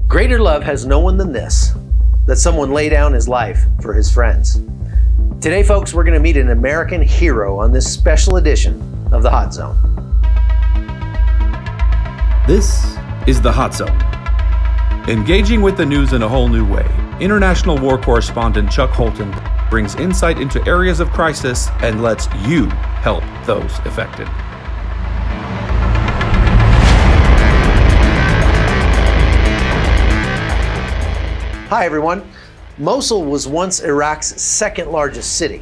Greater love has no one than this, that someone lay down his life for his friends. Today, folks, we're going to meet an American hero on this special edition of The Hot Zone. This is The Hot Zone. Engaging with the news in a whole new way, international war correspondent Chuck Holton brings insight into areas of crisis and lets you help those affected. Hi, everyone. Mosul was once Iraq's second largest city,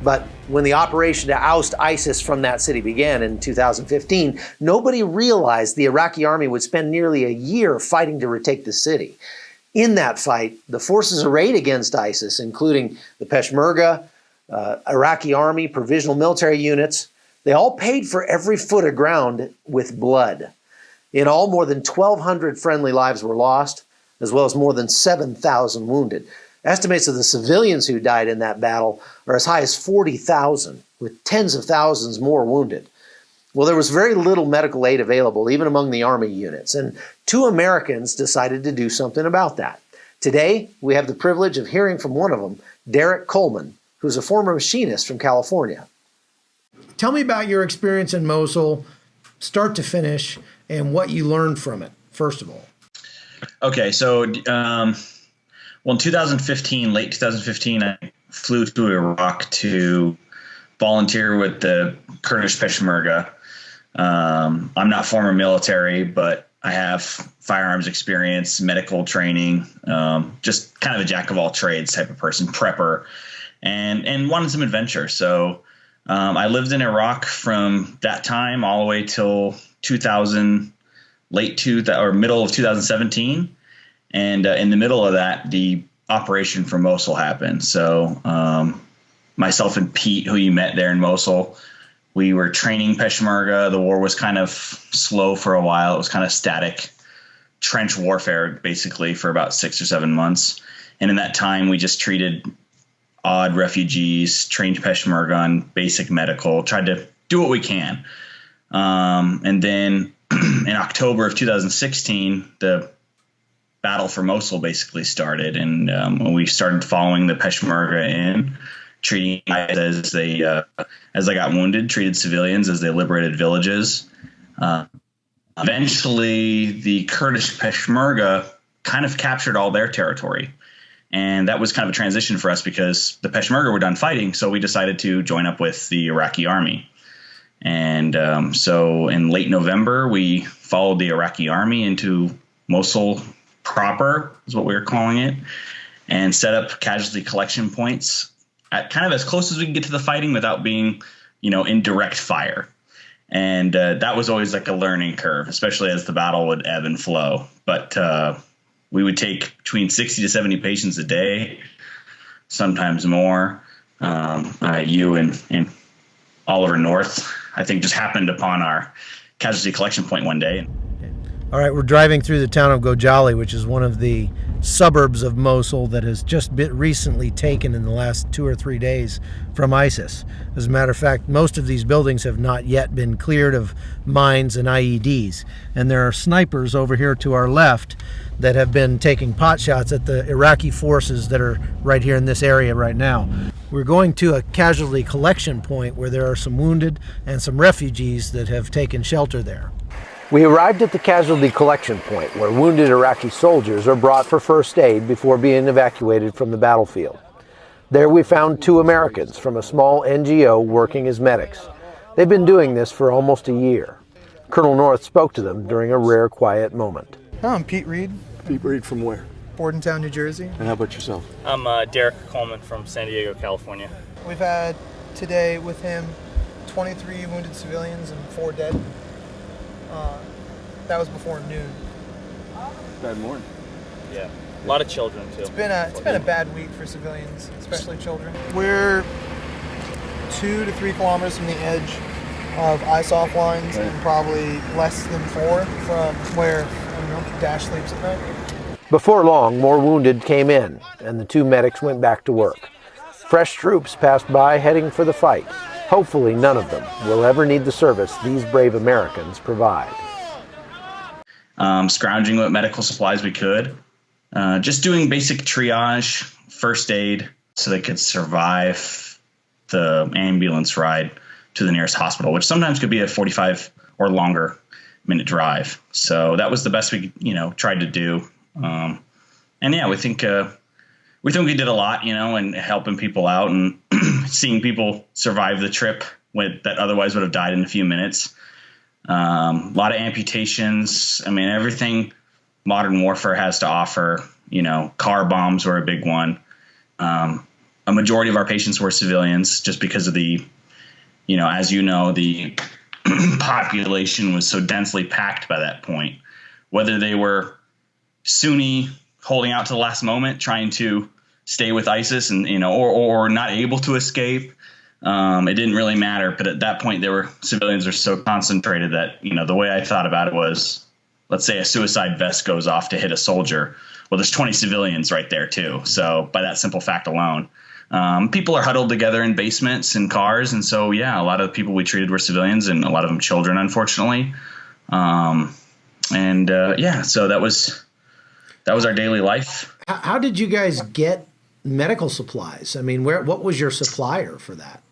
but when the operation to oust ISIS from that city began in 2015, nobody realized the Iraqi army would spend nearly a year fighting to retake the city. In that fight, the forces arrayed against ISIS, including the Peshmerga, Iraqi army, provisional military units, they all paid for every foot of ground with blood. In all, more than 1,200 friendly lives were lost, as well as more than 7,000 wounded. Estimates of the civilians who died in that battle are as high as 40,000, with tens of thousands more wounded. Well, there was very little medical aid available, even among the army units, and two Americans decided to do something about that. Today, we have the privilege of hearing from one of them, Derek Coleman, who's a former machinist from California. Tell me about your experience in Mosul, start to finish, and what you learned from it, first of all. Okay, so in 2015, late 2015, I flew to Iraq to volunteer with the Kurdish Peshmerga. I'm not former military, but I have firearms experience, medical training, just kind of a jack of all trades type of person, prepper, and wanted some adventure. So I lived in Iraq from that time all the way till middle of 2017. And in the middle of that, the operation for Mosul happened. So myself and Pete, who you met there in Mosul, we were training Peshmerga. The war was kind of slow for a while. It was kind of static trench warfare, basically, for about 6 or 7 months. And in that time, we just treated odd refugees, trained Peshmerga on basic medical, tried to do what we can. And then in October of 2016, the battle for Mosul basically started, and when we started following the Peshmerga in, treating as they got wounded, treated civilians as they liberated villages. Eventually, the Kurdish Peshmerga kind of captured all their territory, and that was kind of a transition for us because the Peshmerga were done fighting, so we decided to join up with the Iraqi army. And so in late November, we followed the Iraqi army into Mosul proper, is what we were calling it, and set up casualty collection points at kind of as close as we can get to the fighting without being, in direct fire. And that was always like a learning curve, especially as the battle would ebb and flow. But we would take between 60 to 70 patients a day, sometimes more. You and Oliver North, I think, just happened upon our casualty collection point one day. All right, we're driving through the town of Gojali, which is one of the suburbs of Mosul that has just been recently taken in the last 2 or 3 days from ISIS. As a matter of fact, most of these buildings have not yet been cleared of mines and IEDs. And there are snipers over here to our left that have been taking pot shots at the Iraqi forces that are right here in this area right now. We're going to a casualty collection point where there are some wounded and some refugees that have taken shelter there. We arrived at the casualty collection point where wounded Iraqi soldiers are brought for first aid before being evacuated from the battlefield. There we found two Americans from a small NGO working as medics. They've been doing this for almost a year. Colonel North spoke to them during a rare quiet moment. I'm Pete Reed. Pete Reed from where? Bordentown, New Jersey. And how about yourself? I'm Derek Coleman from San Diego, California. We've had today with him 23 wounded civilians and 4 dead. That was before noon. Bad morning. Yeah, a lot of children too. It's been a bad week for civilians, especially children. We're 2 to 3 kilometers from the edge of ISOF lines, right, and probably less than 4 from where Dash sleeps at night. Before long, more wounded came in, and the two medics went back to work. Fresh troops passed by heading for the fight. Hopefully none of them will ever need the service these brave Americans provide. scrounging what medical supplies we could, just doing basic triage, first aid, so they could survive the ambulance ride to the nearest hospital, which sometimes could be a 45 or longer minute drive. So that was the best we, tried to do. And yeah, we think we did a lot, and helping people out and seeing people survive the trip that otherwise would have died in a few minutes. A lot of amputations. I mean, everything modern warfare has to offer. Car bombs were a big one. A majority of our patients were civilians, just because of the, as the population was so densely packed by that point. Whether they were Sunni holding out to the last moment, trying to stay with ISIS and, or not able to escape. It didn't really matter. But at that point, civilians were so concentrated that, the way I thought about it was, let's say a suicide vest goes off to hit a soldier. Well, there's 20 civilians right there, too. So by that simple fact alone, people are huddled together in basements and cars. And so, yeah, a lot of the people we treated were civilians, and a lot of them children, unfortunately. So that was our daily life. How did you guys get medical supplies? I mean, what was your supplier for that?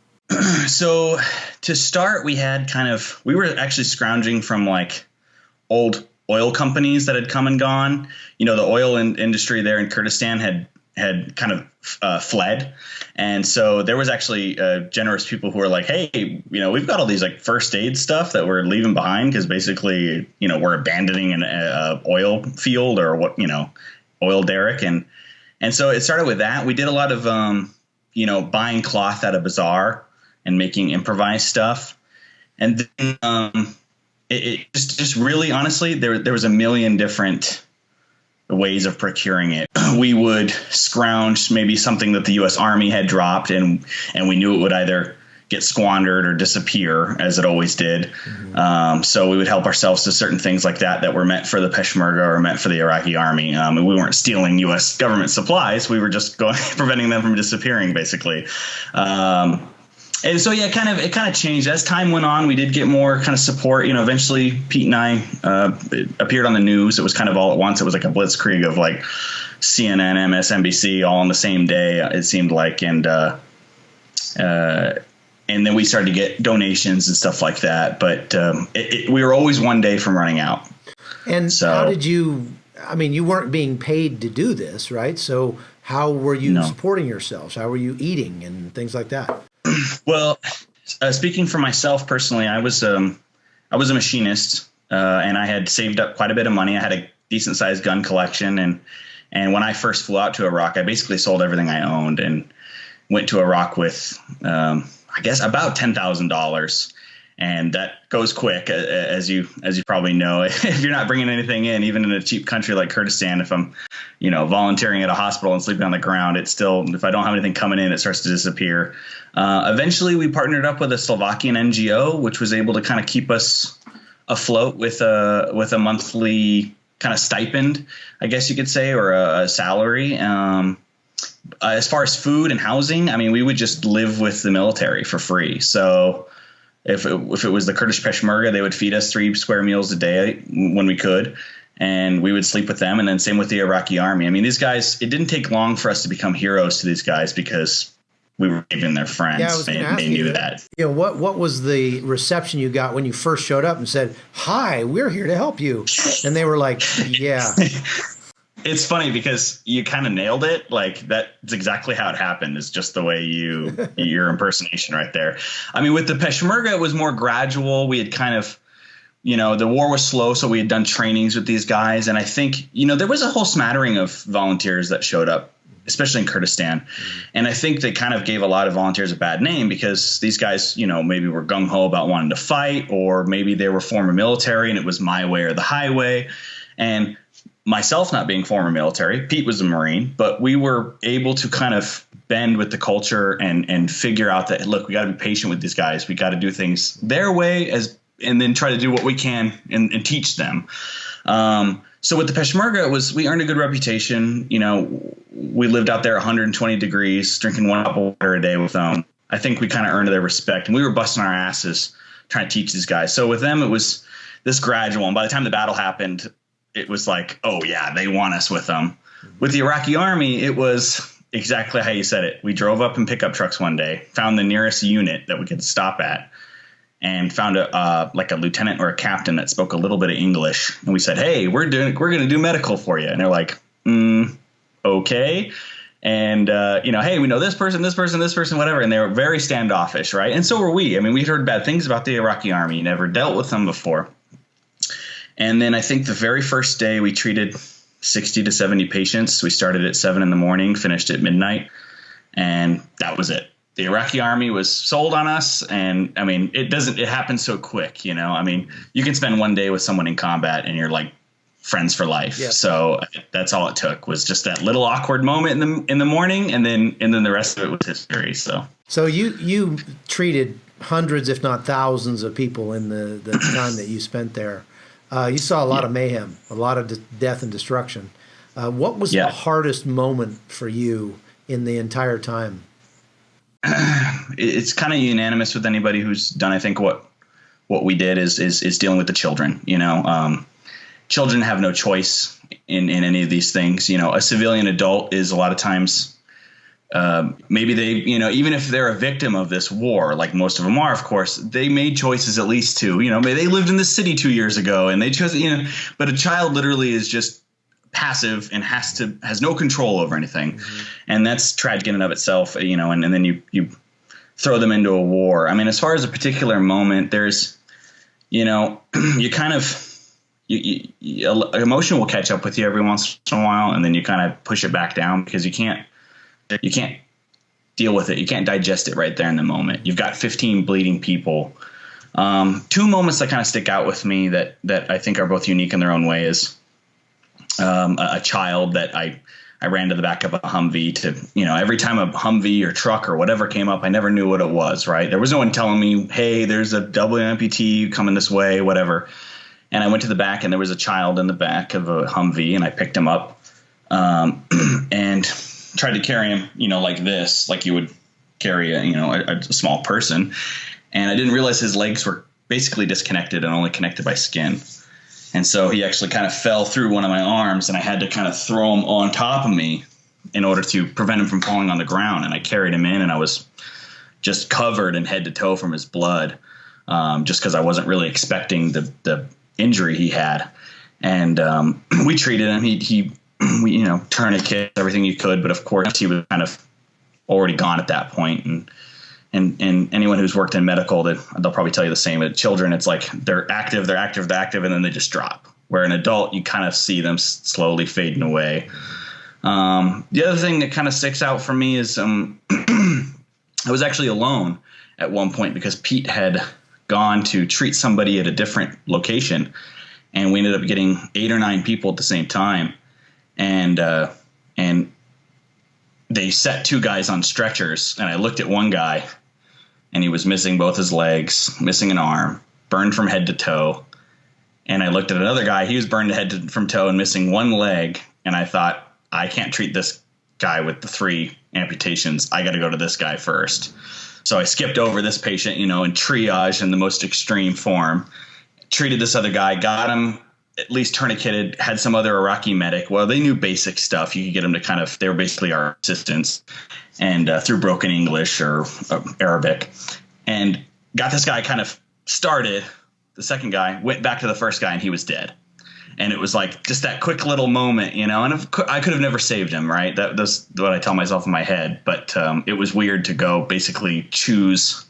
So to start, we were actually scrounging from like old oil companies that had come and gone. The oil industry there in Kurdistan had kind of fled. And so there was actually generous people who were like, hey, we've got all these like first aid stuff that we're leaving behind because basically, we're abandoning an oil field or oil derrick. And so it started with that. We did a lot of, buying cloth at a bazaar and making improvised stuff. And then it just really, honestly, there was a million different ways of procuring it. We would scrounge maybe something that the U.S. Army had dropped, and we knew it would either get squandered or disappear, as it always did. Mm-hmm. So we would help ourselves to certain things like that were meant for the Peshmerga or meant for the Iraqi army. And we weren't stealing U.S. government supplies. We were just preventing them from disappearing, basically. And so, yeah, it kind of changed. As time went on, we did get more kind of support. Eventually Pete and I appeared on the news. It was kind of all at once. It was like a blitzkrieg of like CNN, MSNBC, all on the same day, it seemed like. And then we started to get donations and stuff like that. But we were always one day from running out. And so, how did you – I mean, you weren't being paid to do this, right? So how were you supporting yourselves? How were you eating and things like that? Well, speaking for myself personally, I was a machinist, and I had saved up quite a bit of money. I had a decent sized gun collection, and when I first flew out to Iraq, I basically sold everything I owned and went to Iraq with, I guess, about $10,000. And that goes quick, as you probably know. If you're not bringing anything in, even in a cheap country like Kurdistan, if I'm, volunteering at a hospital and sleeping on the ground, it's still, if I don't have anything coming in, it starts to disappear. Eventually, we partnered up with a Slovakian NGO, which was able to kind of keep us afloat with a monthly kind of stipend, I guess you could say, or a salary. As far as food and housing, I mean, we would just live with the military for free. So if it was the Kurdish Peshmerga, they would feed us 3 square meals a day when we could, and we would sleep with them. And then same with the Iraqi army. I mean, these guys, it didn't take long for us to become heroes to these guys because we were even their friends. Yeah, they knew that. What was the reception you got when you first showed up and said, "Hi, we're here to help you"? And they were like, "Yeah." It's funny because you kind of nailed it. Like that's exactly how it happened. Is just the way your impersonation right there. I mean, with the Peshmerga, it was more gradual. We had kind of, the war was slow, so we had done trainings with these guys, and I think, there was a whole smattering of volunteers that showed up, especially in Kurdistan. And I think they kind of gave a lot of volunteers a bad name because these guys, maybe were gung-ho about wanting to fight, or maybe they were former military and it was my way or the highway. And myself not being former military, Pete was a Marine, but we were able to kind of bend with the culture and figure out that, look, we got to be patient with these guys. We got to do things their way and then try to do what we can and teach them. So with the Peshmerga, we earned a good reputation. We lived out there 120 degrees, drinking 1 cup of water a day with them. I think we kind of earned their respect, and we were busting our asses trying to teach these guys. So with them, it was this gradual. And by the time the battle happened, it was like, oh yeah, they want us with them. With the Iraqi army, it was exactly how you said it. We drove up in pickup trucks one day, found the nearest unit that we could stop at, and found a lieutenant or a captain that spoke a little bit of English. And we said, hey, we're going to do medical for you. And they're like, okay. And, hey, we know this person, whatever. And they were very standoffish, right? And so were we. I mean, we'd heard bad things about the Iraqi army, never dealt with them before. And then I think the very first day we treated 60 to 70 patients. We started at 7 a.m, finished at midnight. And that was it. The Iraqi army was sold on us. And I mean, it happens so quick, I mean, you can spend one day with someone in combat and you're like friends for life. Yep. So that's all it took, was just that little awkward moment in the morning. And then the rest of it was history. So you treated hundreds, if not thousands of people in the time that you spent there. You saw a lot of mayhem, a lot of death and destruction. What was the hardest moment for you in the entire time? It's kind of unanimous with anybody who's done. I think what we did is dealing with the children. Children have no choice in any of these things. A civilian adult is a lot of times maybe they, even if they're a victim of this war, like most of them are, of course, they made choices at least too. Maybe they lived in the city 2 years ago and they chose, but a child literally is just passive and has no control over anything. Mm-hmm. And that's tragic in and of itself, and then you throw them into a war. I mean, as far as a particular moment, there's, you kind of, emotion will catch up with you every once in a while, and then you kind of push it back down because you can't deal with it. You can't digest it right there in the moment. You've got 15 bleeding people. Two moments that kind of stick out with me that I think are both unique in their own way is a child that I ran to the back of a Humvee to, every time a Humvee or truck or whatever came up, I never knew what it was, right? There was no one telling me, hey, there's a double amputee coming this way, whatever. And I went to the back and there was a child in the back of a Humvee and I picked him up and tried to carry him, like this, like you would carry a small person. And I didn't realize his legs were basically disconnected and only connected by skin. And so he actually kind of fell through one of my arms and I had to kind of throw him on top of me in order to prevent him from falling on the ground. And I carried him in and I was just covered in head to toe from his blood, just because I wasn't really expecting the injury he had. And we treated him. He tourniquet, everything you could. But of course, he was kind of already gone at that point. And anyone who's worked in medical, they'll probably tell you the same. But children, it's like they're active, and then they just drop. Where an adult, you kind of see them slowly fading away. The other thing that kind of sticks out for me is I was actually alone at one point because Pete had gone to treat somebody at a different location, and we ended up getting 8 or 9 people at the same time. And they set 2 guys on stretchers, and I looked at one guy and he was missing both his legs, missing an arm, burned from head to toe. And I looked at another guy, he was burned from toe and missing one leg. And I thought, I can't treat this guy with the 3 amputations. I got to go to this guy first. So I skipped over this patient, in triage in the most extreme form, treated this other guy, got him at least tourniqueted, had some other Iraqi medic. Well, they knew basic stuff. You could get them to they were basically our assistants, and through broken English or Arabic, and got this guy kind of started. The second guy went back to the first guy and he was dead. And it was like just that quick little moment, and I could have never saved him, right? That's what I tell myself in my head. But it was weird to go basically choose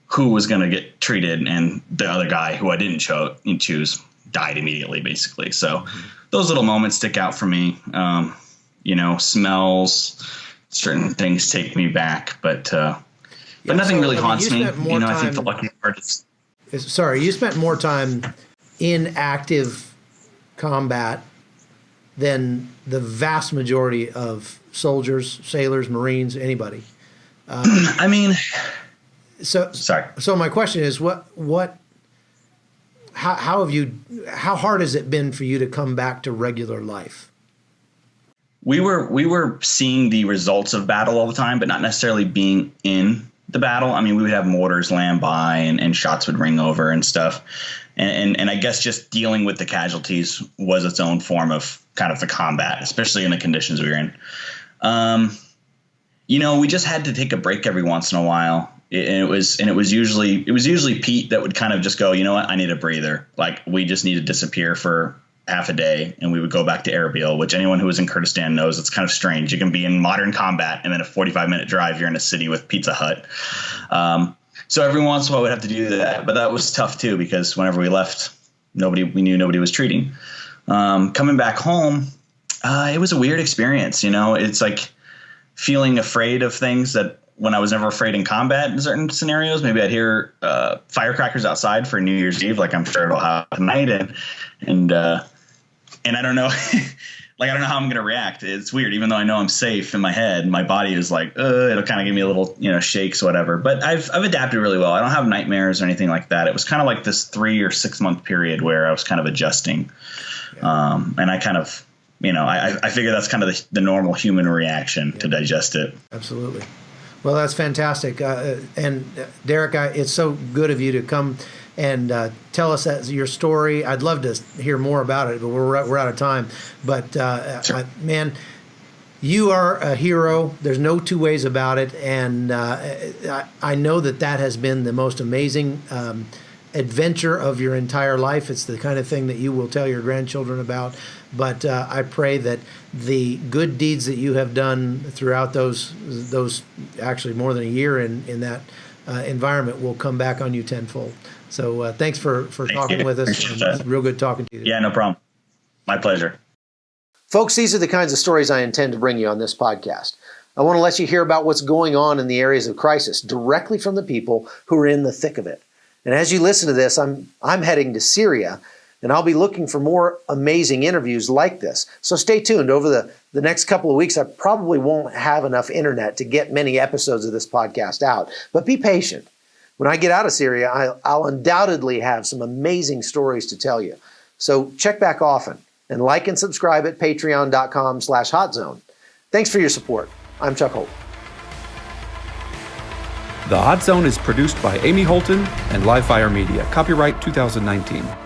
who was going to get treated, and the other guy who I didn't choose died immediately, basically. So those little moments stick out for me. Smells, certain things take me back, but nothing really haunts me. I think the lucky part is. Sorry, you spent more time in active combat than the vast majority of soldiers, sailors, Marines, anybody. So my question is, how hard has it been for you to come back to regular life? We were seeing the results of battle all the time, but not necessarily being in the battle. I mean, we would have mortars land by and shots would ring over and stuff. And I guess just dealing with the casualties was its own form of kind of the combat, especially in the conditions we were in. We just had to take a break every once in a while. It was usually Pete that would kind of just go, you know what, I need a breather. Like, we just need to disappear for half a day, and we would go back to Erbil, which anyone who was in Kurdistan knows it's kind of strange. You can be in modern combat, and then a 45-minute drive, you're in a city with Pizza Hut. So every once in a while we'd have to do that, but that was tough too, because whenever we left, we knew nobody was treating. Coming back home, it was a weird experience. It's like feeling afraid of things that when I was never afraid in combat in certain scenarios. Maybe I'd hear firecrackers outside for New Year's Eve, like I'm sure it'll happen tonight, and I don't know. Like, I don't know how I'm going to react. It's weird. Even though I know I'm safe in my head, my body is like, it'll kind of give me a little, shakes, whatever. But I've adapted really well. I don't have nightmares or anything like that. It was kind of like this 3 or 6 month period where I was kind of adjusting. Yeah. And I kind of, I figure that's kind of the normal human reaction to digest it. Absolutely. Well, that's fantastic. And Derek, it's so good of you to come and tell us your story. I'd love to hear more about it, but we're out of time. But sure. Man, you are a hero. There's no two ways about it. And I know that has been the most amazing adventure of your entire life. It's the kind of thing that you will tell your grandchildren about. But I pray that the good deeds that you have done throughout those actually more than a year in that environment will come back on you tenfold. So thanks for talking with us. It's real good talking to you. Yeah, no problem. My pleasure. Folks, these are the kinds of stories I intend to bring you on this podcast. I want to let you hear about what's going on in the areas of crisis directly from the people who are in the thick of it. And as you listen to this, I'm heading to Syria, and I'll be looking for more amazing interviews like this. So stay tuned. Over the next couple of weeks, I probably won't have enough internet to get many episodes of this podcast out, but be patient. When I get out of Syria, I'll undoubtedly have some amazing stories to tell you. So check back often and like and subscribe at patreon.com/hotzone. Thanks for your support. I'm Chuck Holton. The Hot Zone is produced by Amy Holton and Livefire Media. Copyright 2019.